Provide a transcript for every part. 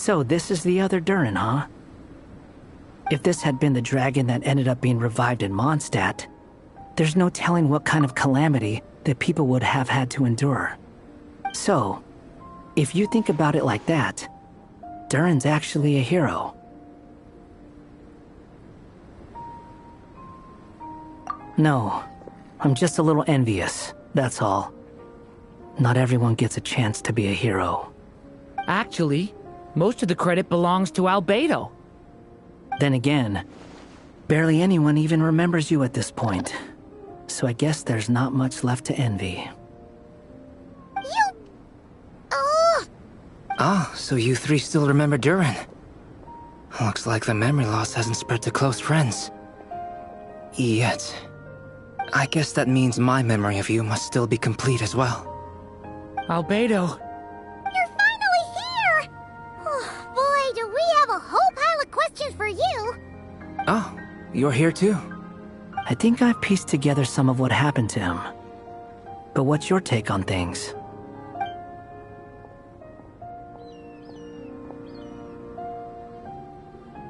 So this is the other Durin, huh? If this had been the dragon that ended up being revived in Mondstadt, there's no telling what kind of calamity that people would have had to endure. So, if you think about it like that, Durin's actually a hero. No, I'm just a little envious, that's all. Not everyone gets a chance to be a hero. Actually, most of the credit belongs to Albedo. Then again, barely anyone even remembers you at this point. So I guess there's not much left to envy. Ah, so you three still remember Durin. Looks like the memory loss hasn't spread to close friends. Yet. I guess that means my memory of you must still be complete as well. Albedo. You're finally here! Oh, boy, do we have a whole pile of questions for you! Oh, you're here too? I think I've pieced together some of what happened to him. But what's your take on things?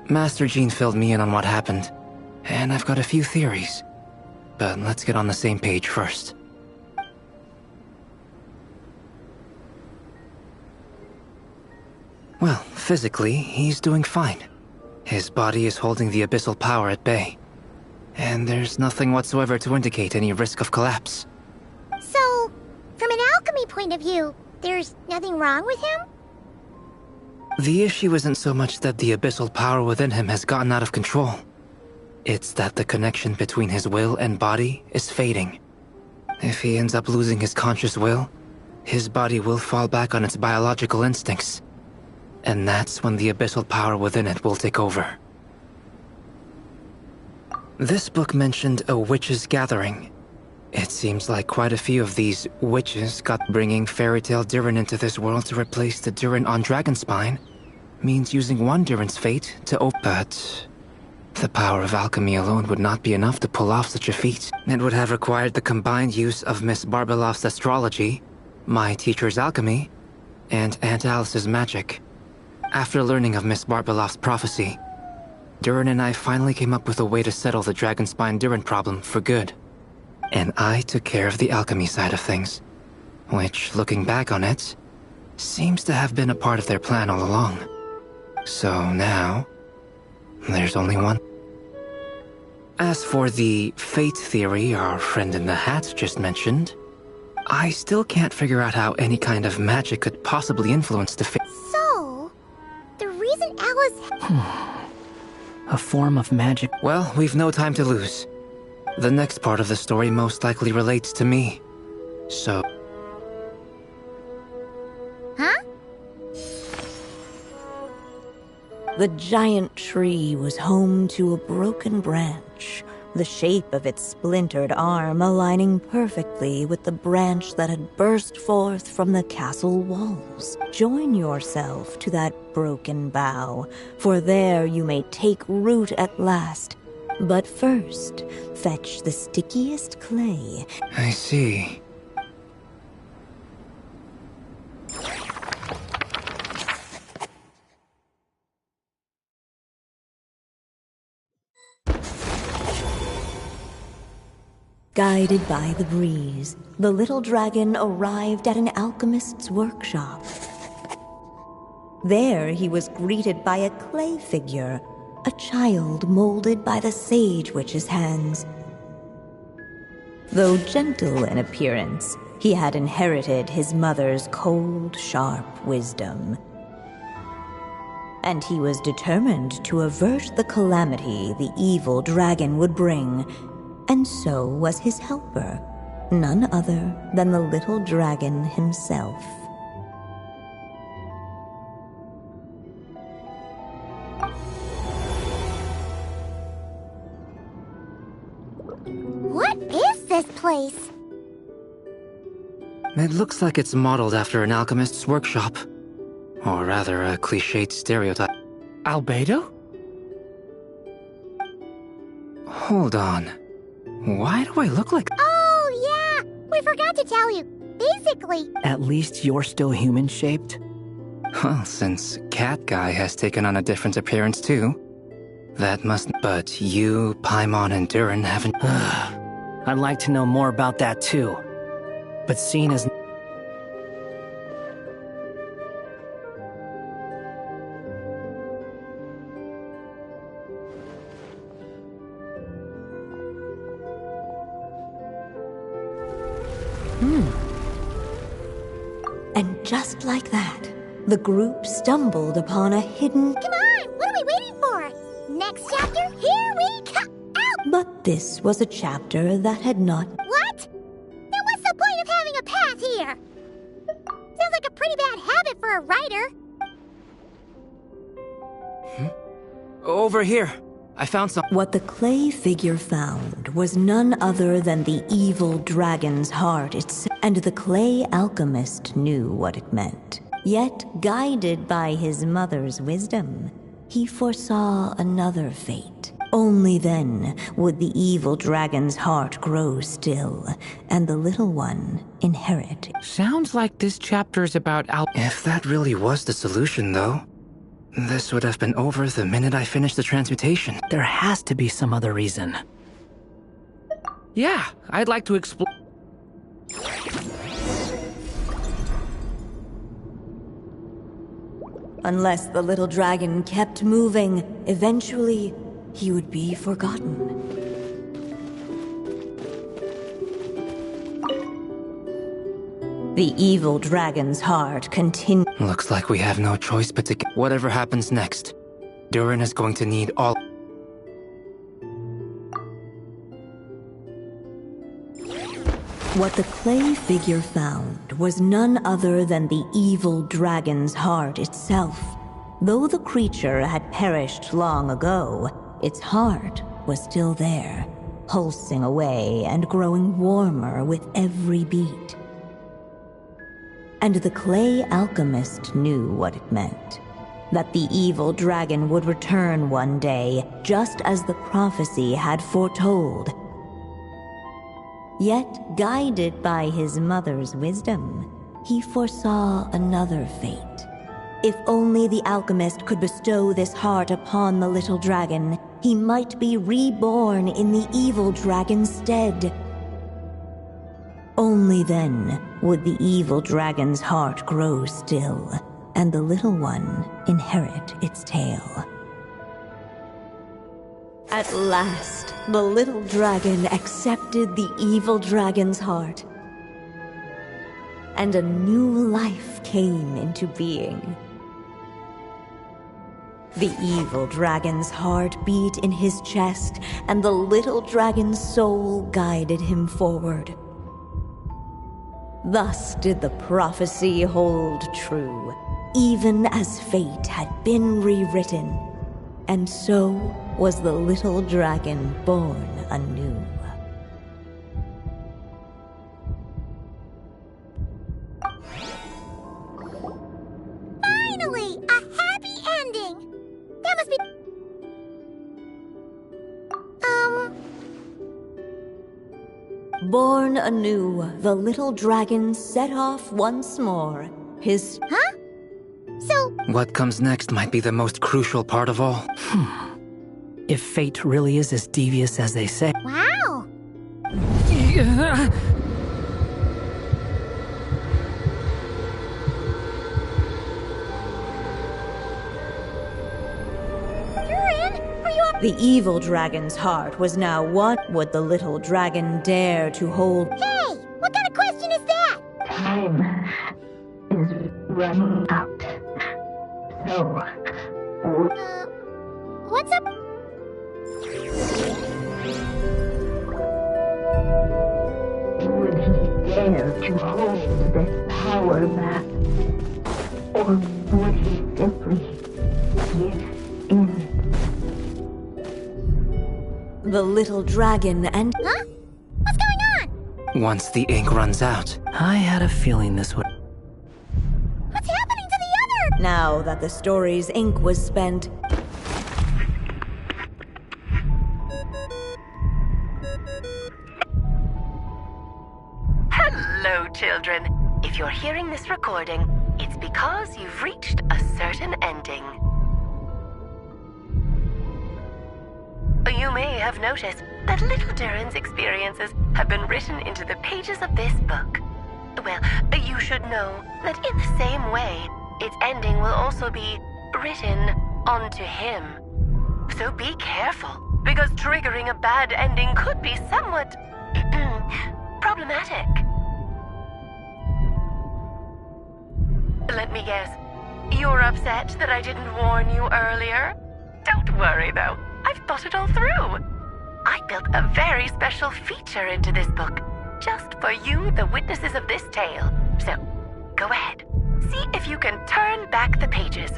Master Jean filled me in on what happened, and I've got a few theories. But let's get on the same page first. Well, physically, he's doing fine. His body is holding the abyssal power at bay. And there's nothing whatsoever to indicate any risk of collapse. So, from an alchemy point of view, there's nothing wrong with him? The issue isn't so much that the abyssal power within him has gotten out of control. It's that the connection between his will and body is fading. If he ends up losing his conscious will, his body will fall back on its biological instincts. And that's when the abyssal power within it will take over. This book mentioned a witches' gathering. It seems like quite a few of these witches got bringing fairy tale Durin into this world to replace the Durin on Dragonspine means using one Durin's fate to open. But the power of alchemy alone would not be enough to pull off such a feat. It would have required the combined use of Miss Barbeloff's astrology, my teacher's alchemy, and Aunt Alice's magic. After learning of Miss Barbeloff's prophecy, Durin and I finally came up with a way to settle the Dragonspine Durin problem for good. And I took care of the alchemy side of things, which, looking back on it, seems to have been a part of their plan all along. So now, there's only one. As for the fate theory our friend in the hat just mentioned, I still can't figure out how any kind of magic could possibly influence the fate. So, the reason Alice... A form of magic. Well, we've no time to lose. The next part of the story most likely relates to me. So... Huh? The giant tree was home to a broken branch, the shape of its splintered arm aligning perfectly with the branch that had burst forth from the castle walls. Join yourself to that broken bough, for there you may take root at last. But first, fetch the stickiest clay. I see. Guided by the breeze, the little dragon arrived at an alchemist's workshop. There he was greeted by a clay figure, a child molded by the Sage Witch's hands. Though gentle in appearance, he had inherited his mother's cold, sharp wisdom. And he was determined to avert the calamity the evil dragon would bring, and so was his helper, none other than the little dragon himself. What is this place? It looks like it's modeled after an alchemist's workshop. Or rather, a cliched stereotype. Albedo? Hold on. Why do I look like... Oh, yeah! We forgot to tell you. Basically... At least you're still human-shaped? Well, since Cat Guy has taken on a different appearance too, that must... But you, Paimon, and Durin haven't... I'd like to know more about that too. But seeing as... And just like that, the group stumbled upon a hidden... Come on, what are we waiting for? Next chapter, here we come! Out! But this was a chapter that had not... What? Then what's the point of having a path here? Sounds like a pretty bad habit for a writer. Over here. I found some... What the clay figure found was none other than the evil dragon's heart itself, and the clay alchemist knew what it meant. Yet, guided by his mother's wisdom, he foresaw another fate. Only then would the evil dragon's heart grow still, and the little one inherit. Sounds like this chapter is about If that really was the solution, though, this would have been over the minute I finished the transmutation. There has to be some other reason. Yeah, I'd like to explore. Unless the little dragon kept moving, eventually he would be forgotten. The evil dragon's heart continued. Looks like we have no choice but to... Whatever happens next, Durin is going to need all... What the clay figure found was none other than the evil dragon's heart itself. Though the creature had perished long ago, its heart was still there, pulsing away and growing warmer with every beat. And the clay alchemist knew what it meant. That the evil dragon would return one day, just as the prophecy had foretold. Yet, guided by his mother's wisdom, he foresaw another fate. If only the alchemist could bestow this heart upon the little dragon, he might be reborn in the evil dragon's stead. Only then would the evil dragon's heart grow still, and the little one inherit its tale. At last, the little dragon accepted the evil dragon's heart, and a new life came into being. The evil dragon's heart beat in his chest, and the little dragon's soul guided him forward. Thus did the prophecy hold true, even as fate had been rewritten. And so was the little dragon born anew. Finally! A happy ending! That must be... Born anew, the little dragon set off once more. His... Huh? So... What comes next might be the most crucial part of all. If fate really is as devious as they say... Wow! The evil dragon's heart was now one. Would the little dragon dare to hold... Hey! What kind of question is that? Time is running out. So, What's up? would he dare to hold this power back? Or would he simply give in? The little dragon and... Huh? What's going on? Once the ink runs out. I had a feeling this would... What's happening to the other? Now that the story's ink was spent... Hello, children. If you're hearing this recording, it's because you've reached a certain ending. You may have noticed that little Durin's experiences have been written into the pages of this book. Well, you should know that in the same way, its ending will also be written onto him. So be careful, because triggering a bad ending could be somewhat problematic. Let me guess, you're upset that I didn't warn you earlier? Don't worry though, I've thought it all through. I built a very special feature into this book, just for you, the witnesses of this tale. So, go ahead, see if you can turn back the pages.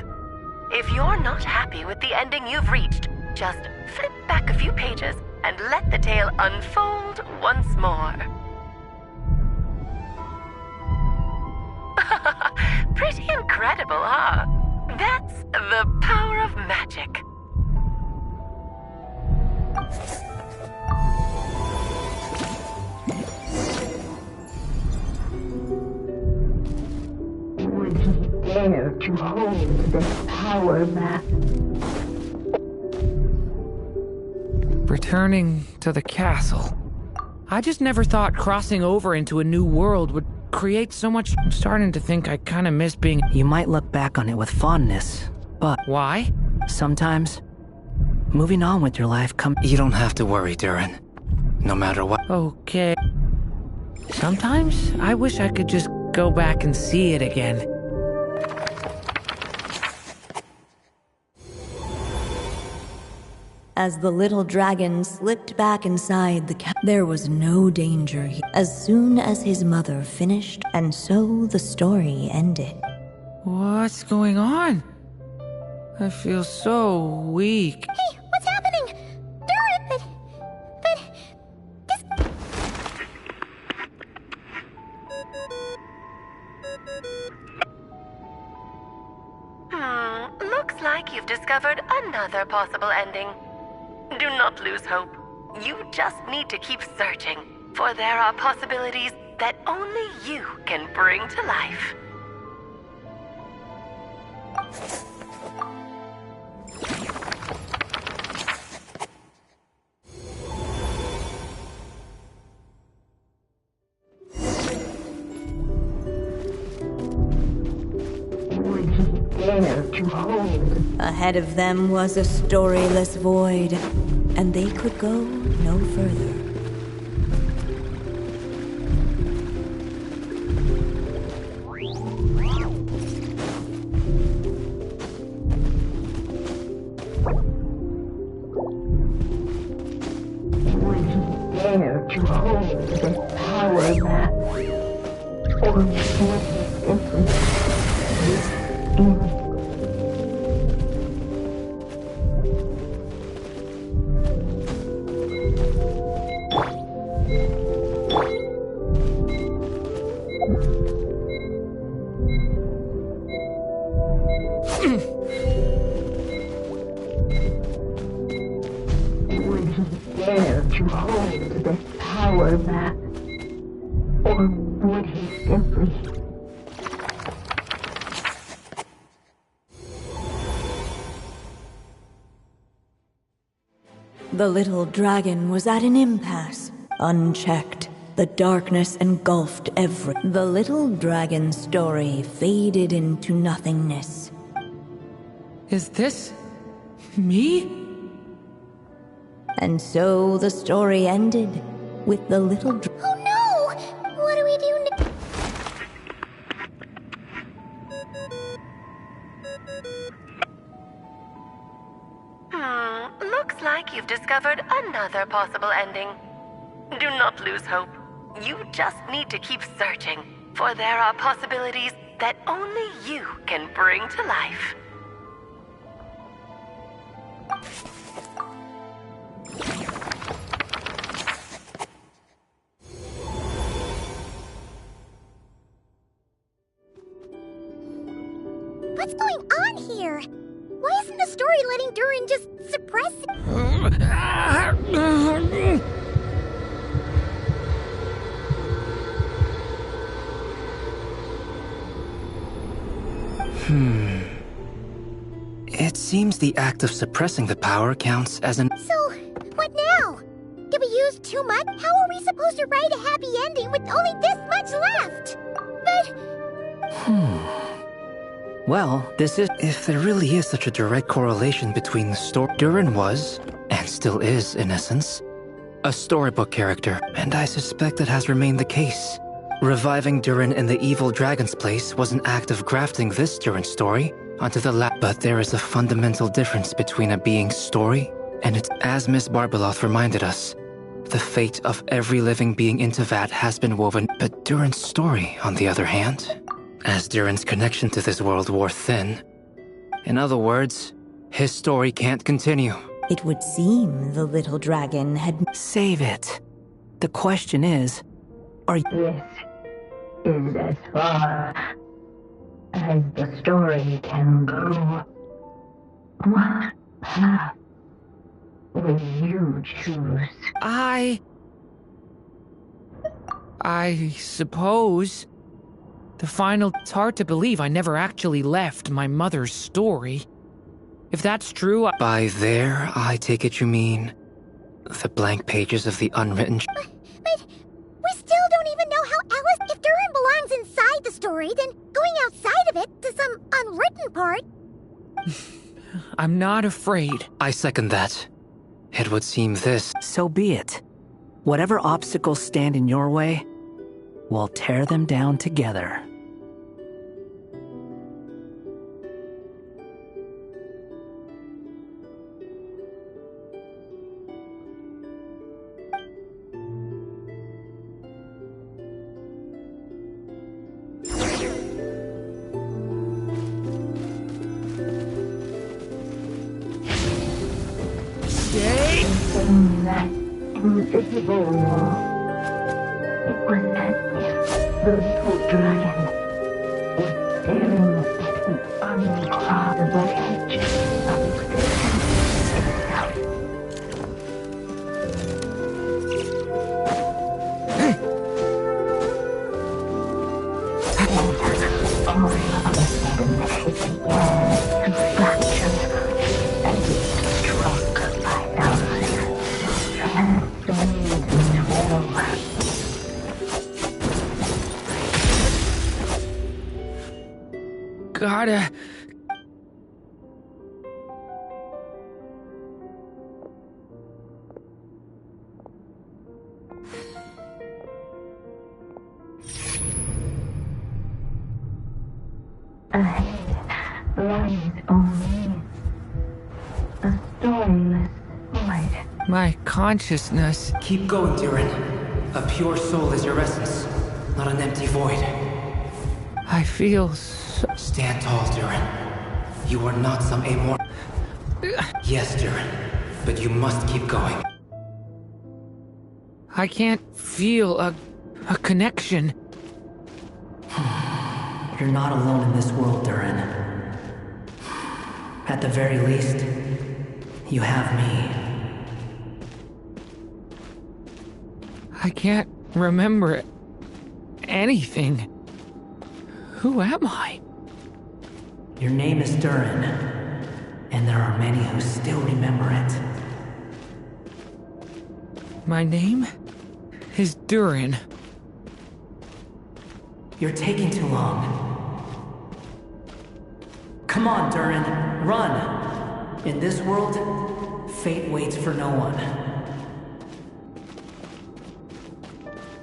If you're not happy with the ending you've reached, just flip back a few pages and let the tale unfold once more. Pretty incredible, huh? That's the power of magic. Would he dare to hold this power map? Returning to the castle. I just never thought crossing over into a new world would create so much. I'm starting to think I kind of miss being. You might look back on it with fondness, but Why? sometimes moving on with your life comes. You don't have to worry, Durin. No matter what. Okay. Sometimes I wish I could just go back and see it again. As the little dragon slipped back inside the there was no danger as soon as his mother finished, and so the story ended. What's going on? I feel so weak. Hey, what's happening? Durin, but this... Looks like you've discovered another possible ending. Do not lose hope. You just need to keep searching, for there are possibilities that only you can bring to life. Would he dare to hold? Ahead of them was a storyless void, and they could go no further. Would he dare to hold this power map? Or would he simply live in? Would he dare to hold this power map? Or would he simply... The little dragon was at an impasse. Unchecked, the darkness engulfed every... The little dragon's story faded into nothingness. Is this me? And so the story ended with the little Oh no! What do we do now? Looks like you've discovered another possible ending. Do not lose hope. You just need to keep searching, for there are possibilities that only you can bring to life. What's going on here? Why isn't the story letting Durin just suppress it? It seems the act of suppressing the power counts as an... So, what now? Did we use too much? How are we supposed to write a happy ending with only this much left? But... Well, this is... If there really is such a direct correlation between the story... Durin was, and still is in essence, a storybook character, and I suspect it has remained the case. Reviving Durin in the evil dragon's place was an act of grafting this Durin story onto the But there is a fundamental difference between a being's story and its... As Miss Barbeloth reminded us, the fate of every living being in Teyvat has been woven, but Durin's story, on the other hand, as Durin's connection to this world wore thin. In other words, his story can't continue. It would seem the little dragon had... Save it. The question is, are you... This is as far as the story can go. What path will you choose? I suppose... It's hard to believe I never actually left my mother's story. If that's true, By there, I take it you mean the blank pages of the unwritten... But we still don't even know how Alice... If Durin belongs inside the story, then going outside of it to some unwritten part... I'm not afraid. I second that. It would seem this... So be it. Whatever obstacles stand in your way, we'll tear them down together. In that invisible wall, it was as if the little dragon was staring at an uncrossable edge of existence itself. And all of a sudden, it began to fracture as it struck by the Gotta... Ahead lies only a storyless void. My consciousness... Keep going, Durin. A pure soul is your essence, not an empty void. I feel Stand tall, Durin. You are not some immortal... Yes, Durin, but you must keep going. I can't feel a connection. You're not alone in this world, Durin. At the very least, you have me. I can't remember anything. Who am I? Your name is Durin, and there are many who still remember it. My name is Durin. You're taking too long. Come on, Durin, run! In this world, fate waits for no one.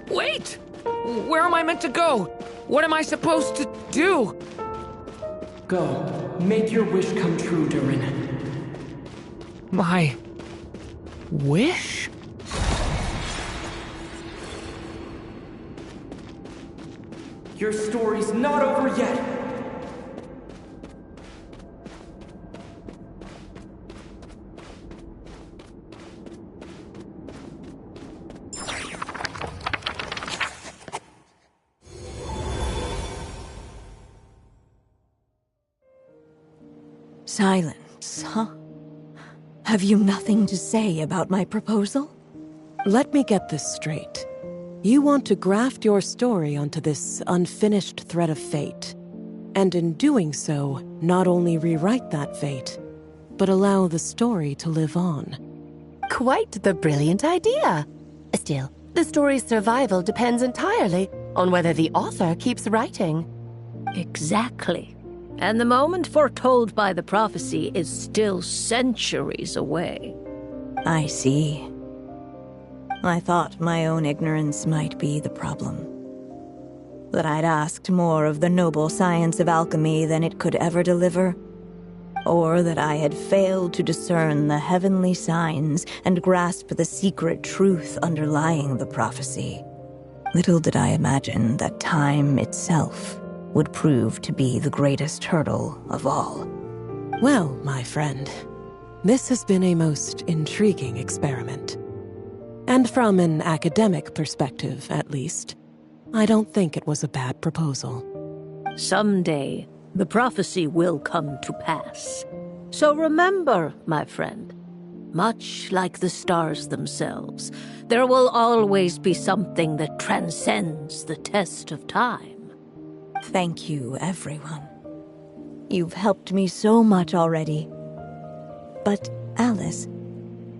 Wait! Where am I meant to go? What am I supposed to do? Go. Make your wish come true, Durin. My... wish? Your story's not over yet! Silence, huh? Have you nothing to say about my proposal? Let me get this straight. You want to graft your story onto this unfinished thread of fate. And in doing so, not only rewrite that fate, but allow the story to live on. Quite the brilliant idea. Still, the story's survival depends entirely on whether the author keeps writing. Exactly. And the moment foretold by the prophecy is still centuries away. I see. I thought my own ignorance might be the problem. That I'd asked more of the noble science of alchemy than it could ever deliver. Or that I had failed to discern the heavenly signs and grasp the secret truth underlying the prophecy. Little did I imagine that time itself would prove to be the greatest hurdle of all. Well, my friend, this has been a most intriguing experiment. And from an academic perspective, at least, I don't think it was a bad proposal. Someday, the prophecy will come to pass. So remember, my friend, much like the stars themselves, there will always be something that transcends the test of time. Thank you, everyone. You've helped me so much already. But, Alice,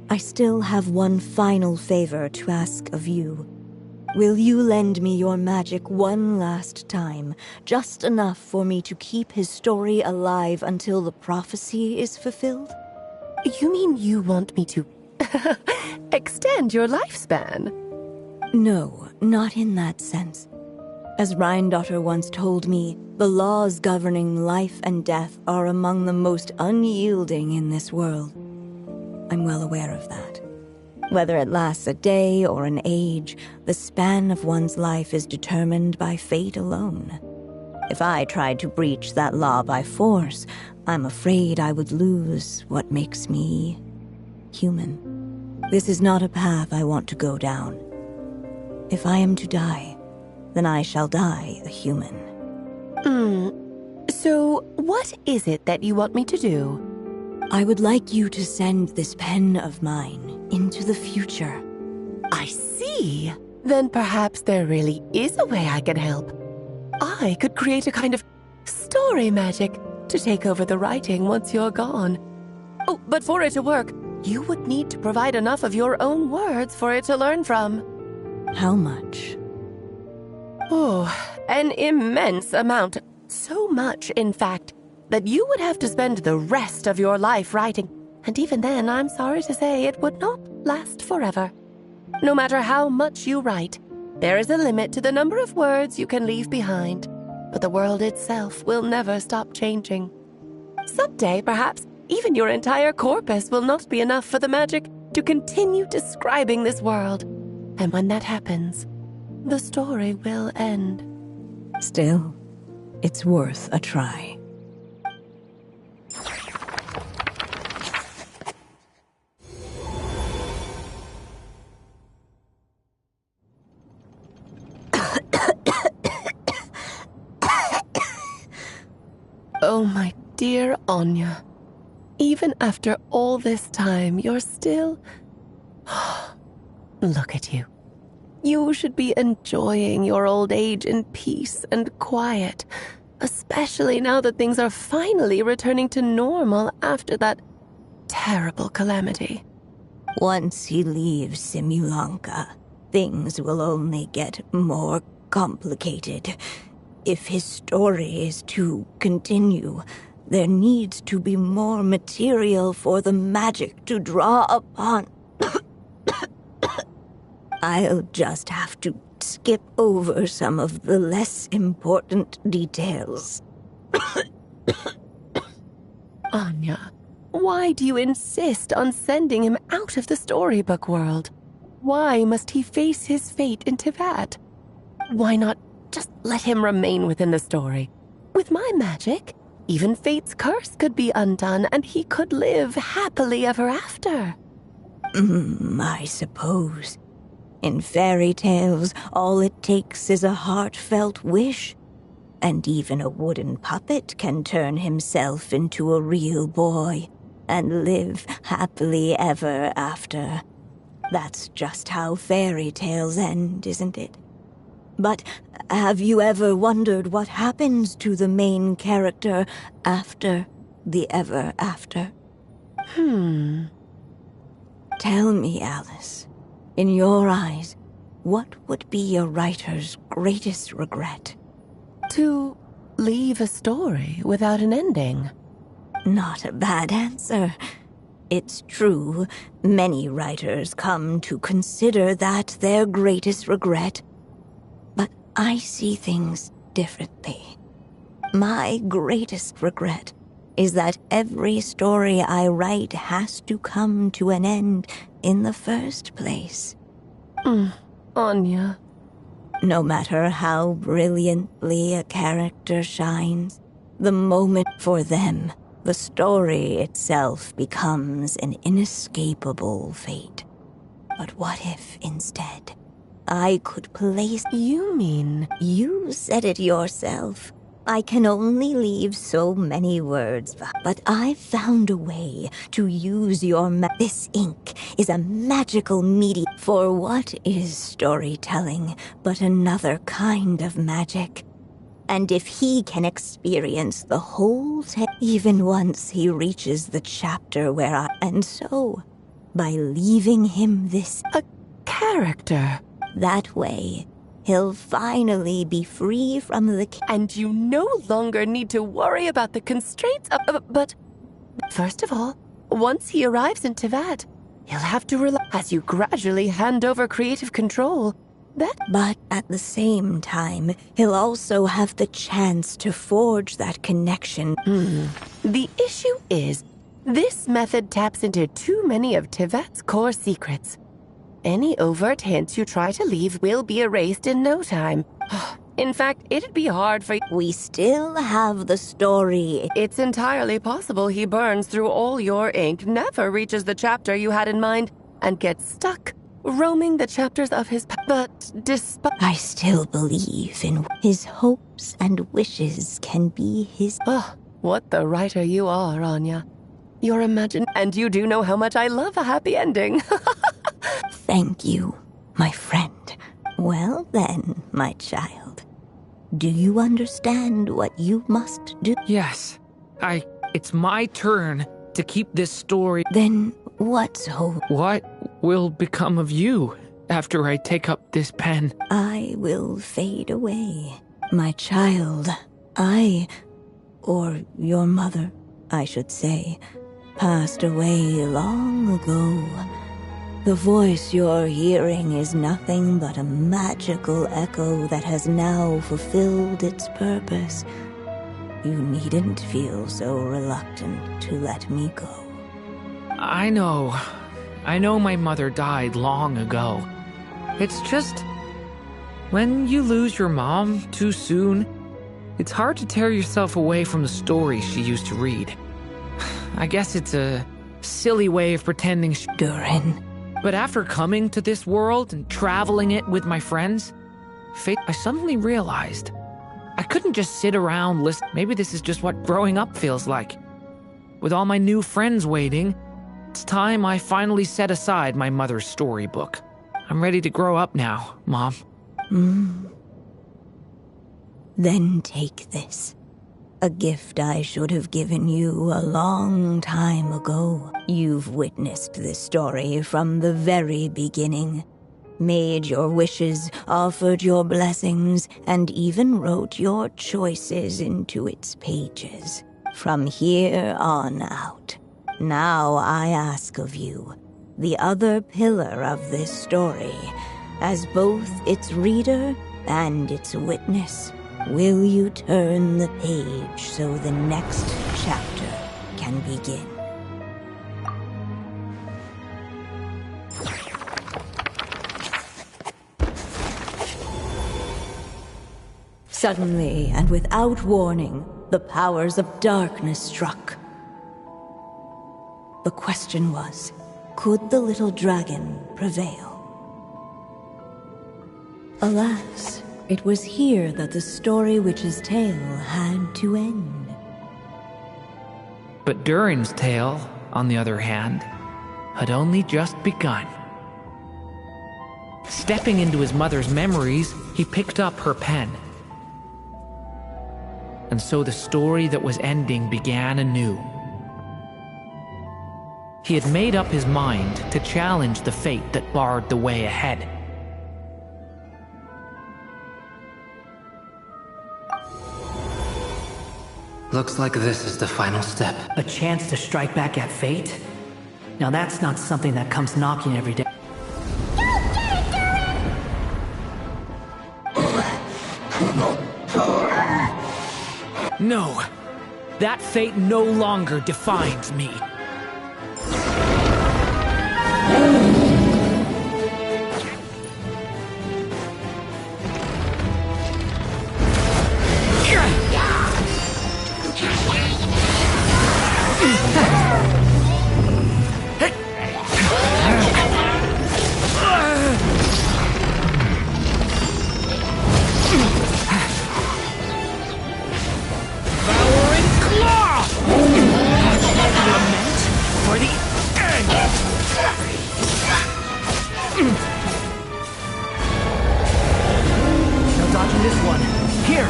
I still have one final favor to ask of you. Will you lend me your magic one last time, just enough for me to keep his story alive until the prophecy is fulfilled? You mean you want me to extend your lifespan? No, not in that sense. As Rhindaughter once told me, the laws governing life and death are among the most unyielding in this world. I'm well aware of that. Whether it lasts a day or an age, the span of one's life is determined by fate alone. If I tried to breach that law by force, I'm afraid I would lose what makes me human. This is not a path I want to go down. If I am to die, then I shall die a human. So, what is it that you want me to do? I would like you to send this pen of mine into the future. I see. Then perhaps there really is a way I can help. I could create a kind of story magic to take over the writing once you're gone. Oh, but for it to work, you would need to provide enough of your own words for it to learn from. How much? Oh, an immense amount. So much, in fact, that you would have to spend the rest of your life writing. And even then, I'm sorry to say, it would not last forever. No matter how much you write, there is a limit to the number of words you can leave behind. But the world itself will never stop changing. Someday, perhaps, even your entire corpus will not be enough for the magic to continue describing this world. And when that happens, the story will end. Still, it's worth a try. Oh, my dear Anya. Even after all this time, you're still... Look at you. You should be enjoying your old age in peace and quiet, especially now that things are finally returning to normal after that terrible calamity. Once he leaves Simulanka, things will only get more complicated. If his story is to continue, there needs to be more material for the magic to draw upon. I'll just have to skip over some of the less important details. Anya, why do you insist on sending him out of the storybook world? Why must he face his fate into that? Why not just let him remain within the story? With my magic, even fate's curse could be undone and he could live happily ever after. I suppose. In fairy tales, all it takes is a heartfelt wish. And even a wooden puppet can turn himself into a real boy and live happily ever after. That's just how fairy tales end, isn't it? But have you ever wondered what happens to the main character after the ever after? Tell me, Alice, in your eyes, what would be a writer's greatest regret? To leave a story without an ending. Not a bad answer. It's true, many writers come to consider that their greatest regret. But I see things differently. My greatest regret is that every story I write has to come to an end in the first place. Anya. No matter how brilliantly a character shines, the moment for them, the story itself becomes an inescapable fate. But what if, instead, I could place... You mean... You said it yourself. I can only leave so many words, but I've found a way to use your This ink is a magical medium. For what is storytelling but another kind of magic? And if he can experience the whole even once he reaches the chapter where And so, by leaving him this... A character. That way, he'll finally be free from the... And you no longer need to worry about the constraints of... But, first of all, once he arrives in Tevat, he'll have to rely... As you gradually hand over creative control, But at the same time, he'll also have the chance to forge that connection. The issue is, this method taps into too many of Tevat's core secrets. Any overt hints you try to leave will be erased in no time. In fact, it'd be hard for... We still have the story. It's entirely possible he burns through all your ink, never reaches the chapter you had in mind, and gets stuck, roaming the chapters of his... But despite... I still believe in his hopes and wishes can be his... What the writer you are, Anya. You're and you do know how much I love a happy ending. Thank you, my friend. Well then, my child. Do you understand what you must do? Yes. It's my turn to keep this story. Then what's hope? What will become of you after I take up this pen? I will fade away. My child, or your mother, I should say, passed away long ago. The voice you're hearing is nothing but a magical echo that has now fulfilled its purpose. You needn't feel so reluctant to let me go. I know my mother died long ago. It's just, when you lose your mom too soon, it's hard to tear yourself away from the stories she used to read. I guess it's a silly way of pretending Durin. But after coming to this world and traveling it with my friends, I suddenly realized I couldn't just sit around listening. Maybe this is just what growing up feels like. With all my new friends waiting, it's time I finally set aside my mother's storybook. I'm ready to grow up now, Mom. Then take this. A gift I should have given you a long time ago. You've witnessed this story from the very beginning. Made your wishes, offered your blessings, and even wrote your choices into its pages. From here on out, now I ask of you, the other pillar of this story, as both its reader and its witness, will you turn the page so the next chapter can begin? Suddenly, and without warning, the powers of darkness struck. The question was, could the little dragon prevail? Alas, it was here that the story witch's tale had to end. But Durin's tale, on the other hand, had only just begun. Stepping into his mother's memories, he picked up her pen. And so the story that was ending began anew. He had made up his mind to challenge the fate that barred the way ahead. Looks like this is the final step. A chance to strike back at fate? Now that's not something that comes knocking every day. No, that fate no longer defines me. No dodging this one. Here,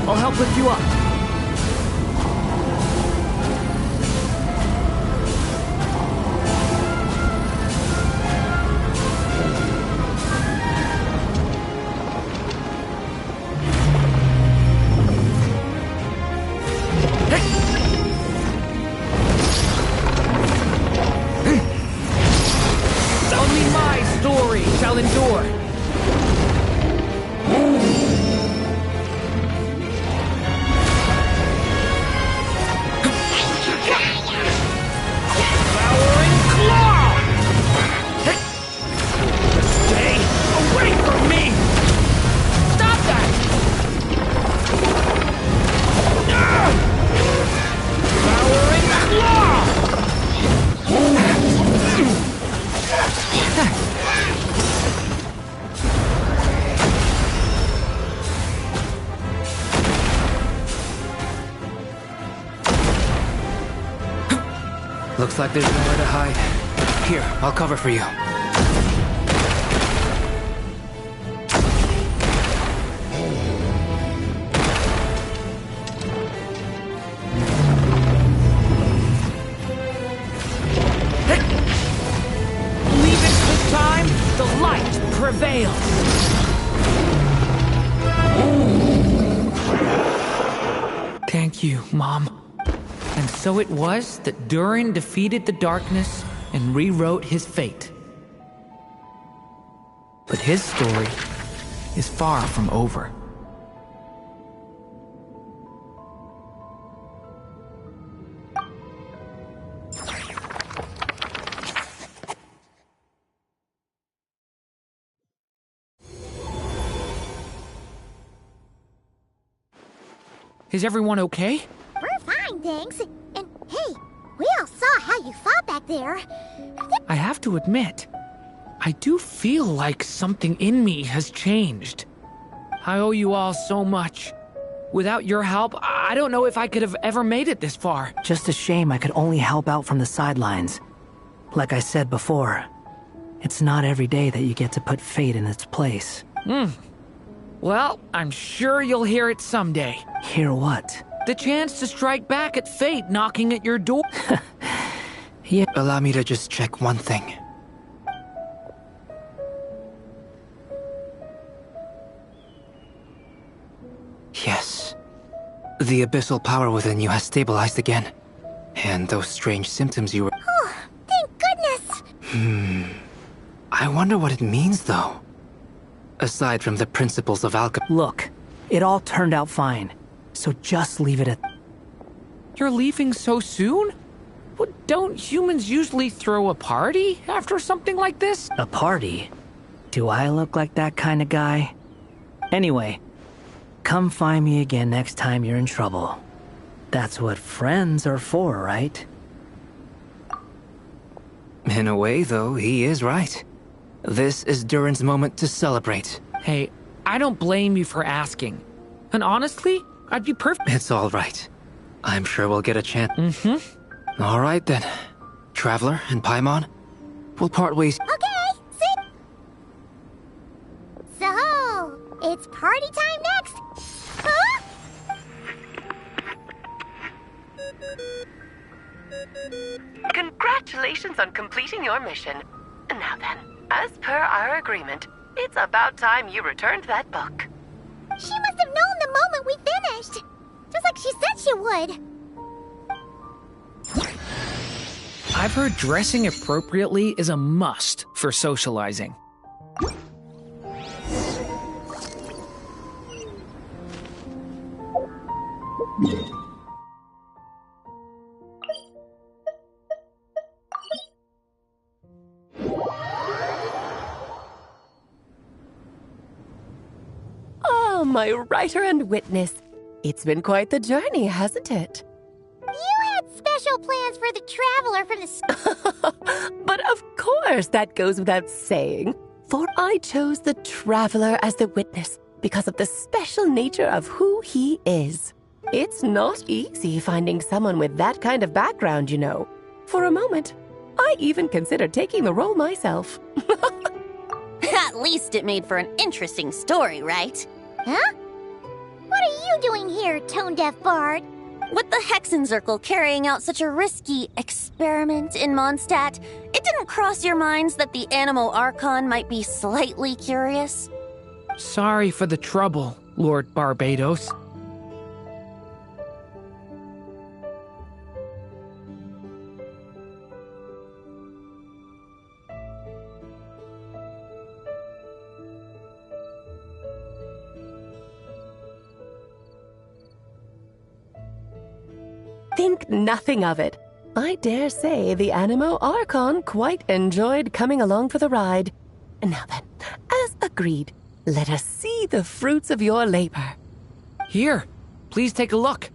I'll help lift you up. Only my story shall endure. Devouring claw! Stay away from me! Stop that! Devouring claw! Looks like there's nowhere to hide. Here, I'll cover for you. Believe it this time, the light prevails. Thank you, Mom. And so it was that Durin defeated the darkness and rewrote his fate. But his story is far from over. Is everyone okay? We're fine, thanks. And hey, we all saw how you fought back there. I have to admit, I do feel like something in me has changed. I owe you all so much. Without your help, I don't know if I could have ever made it this far. Just a shame I could only help out from the sidelines. Like I said before, it's not every day that you get to put fate in its place. Well, I'm sure you'll hear it someday. Hear what? The chance to strike back at fate knocking at your door. Yeah. Allow me to just check one thing. Yes. The abyssal power within you has stabilized again. And those strange symptoms you were... Oh, thank goodness. I wonder what it means, though. Aside from the principles of alchemy... Look, it all turned out fine. So just leave it at... You're leaving so soon? Well, don't humans usually throw a party after something like this? A party? Do I look like that kind of guy? Anyway, come find me again next time you're in trouble. That's what friends are for, right? In a way, though, he is right. This is Durin's moment to celebrate. Hey, I don't blame you for asking. And honestly, I'd be perfect. It's all right. I'm sure we'll get a chance. All right, then. Traveler and Paimon, we'll part ways. Okay, see? Congratulations on completing your mission. Now then, as per our agreement, it's about time you returned that book. She must have known the moment we finished. Just like she said she would. I've heard dressing appropriately is a must for socializing. Oh, my writer and witness. It's been quite the journey, hasn't it? You had special plans for the traveler from the But of course, that goes without saying. For I chose the traveler as the witness because of the special nature of who he is. It's not easy finding someone with that kind of background, you know. For a moment, I even considered taking the role myself. At least it made for an interesting story, right? Huh? What are you doing here, tone-deaf bard? With the Hexenzirkel carrying out such a risky experiment in Mondstadt, it didn't cross your minds that the Animo Archon might be slightly curious? Sorry for the trouble, Lord Barbados. Think nothing of it. I dare say the Animo Archon quite enjoyed coming along for the ride. Now then, as agreed, let us see the fruits of your labor. Here, please take a look.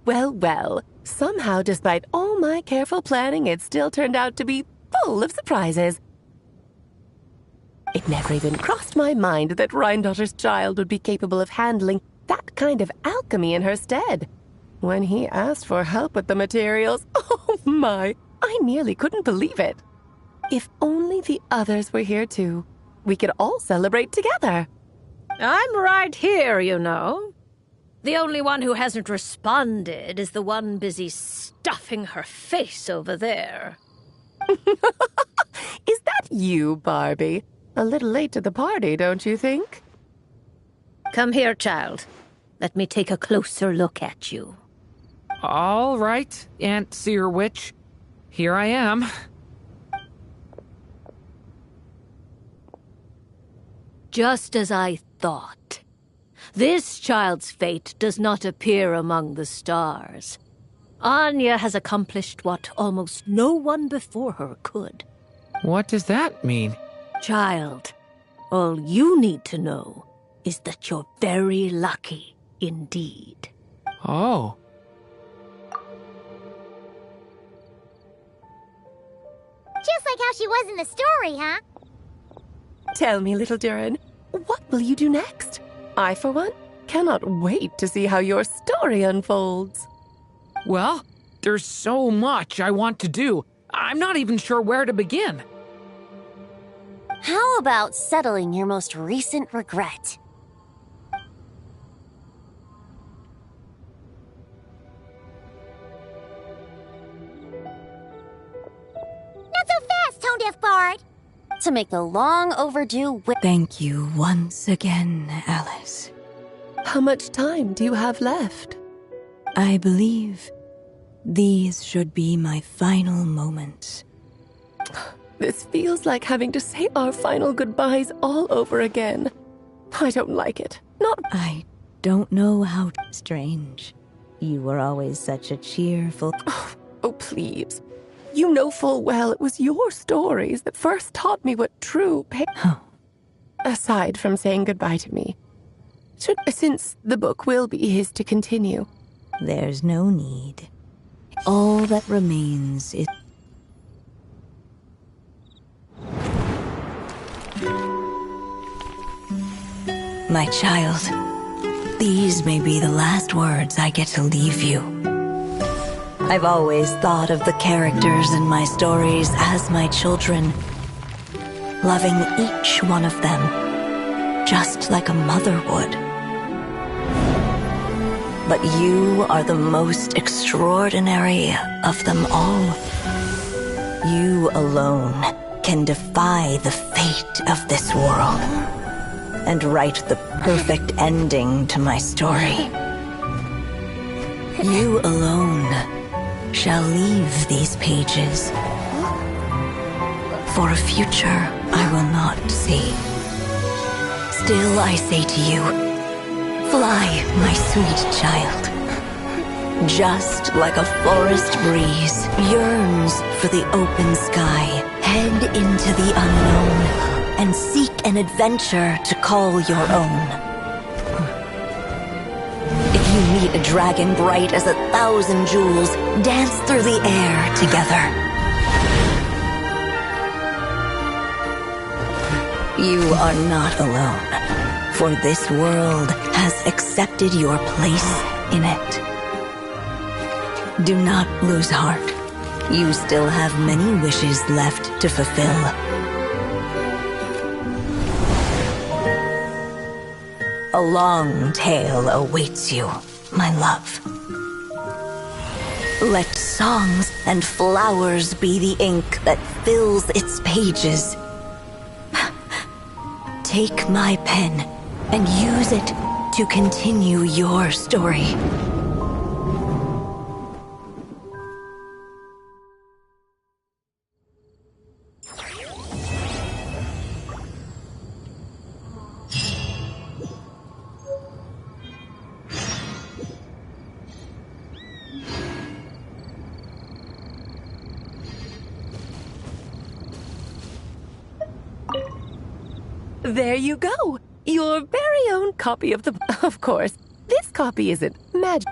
Well. Somehow, despite all my careful planning, it still turned out to be full of surprises. It never even crossed my mind that Rhindotter's child would be capable of handling that kind of alchemy in her stead. When he asked for help with the materials, oh my, I nearly couldn't believe it. If only the others were here too, we could all celebrate together. I'm right here, you know. The only one who hasn't responded is the one busy stuffing her face over there. Is that you, Barbie? A little late to the party, don't you think? Come here, child. Let me take a closer look at you. All right, Aunt Seer Witch. Here I am. Just as I thought. This child's fate does not appear among the stars. Anya has accomplished what almost no one before her could. What does that mean? Child, all you need to know is that you're very lucky indeed. Oh. Just like how she was in the story, huh? Tell me, little Durin, what will you do next? I, for one, cannot wait to see how your story unfolds. Well, there's so much I want to do. I'm not even sure where to begin. How about settling your most recent regret? Not so fast, tone-deaf bard. To make the long overdue Thank you once again, Alice. How much time do you have left? I believe these should be my final moments. This feels like having to say our final goodbyes all over again. I don't like it. Not... I don't know how strange. You were always such a cheerful... Oh, please. You know full well it was your stories that first taught me what true pain... Oh. Aside from saying goodbye to me. Since the book will be his to continue. There's no need. All that remains is... My child, these may be the last words I get to leave you. I've always thought of the characters in my stories as my children, loving each one of them, just like a mother would. But you are the most extraordinary of them all. You alone can defy the fate of this world and write the perfect ending to my story. You alone shall leave these pages for a future I will not see. Still I say to you, fly, my sweet child. Just like a forest breeze yearns for the open sky, head into the unknown and seek an adventure to call your own. If you meet a dragon bright as 1,000 jewels, dance through the air together. You are not alone, for this world has accepted your place in it. Do not lose heart. You still have many wishes left to fulfill. A long tale awaits you, my love. Let songs and flowers be the ink that fills its pages. Take my pen and use it to continue your story. There you go! Your very own copy of the... Of course, this copy isn't magic.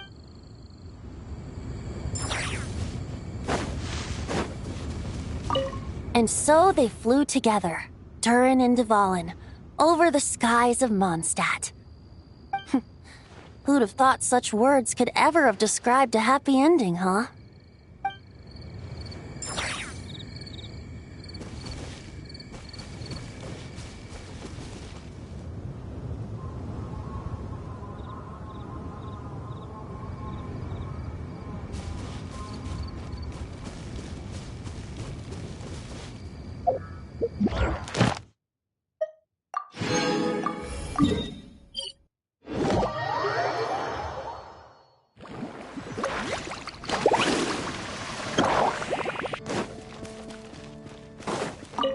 And so they flew together, Durin and Dvalin, over the skies of Mondstadt. Who'd have thought such words could ever have described a happy ending, huh?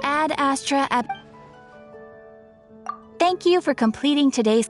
Ad Astra Ab. Thank you for completing today's.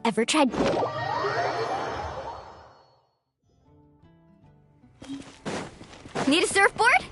Ever tried... Need a surfboard?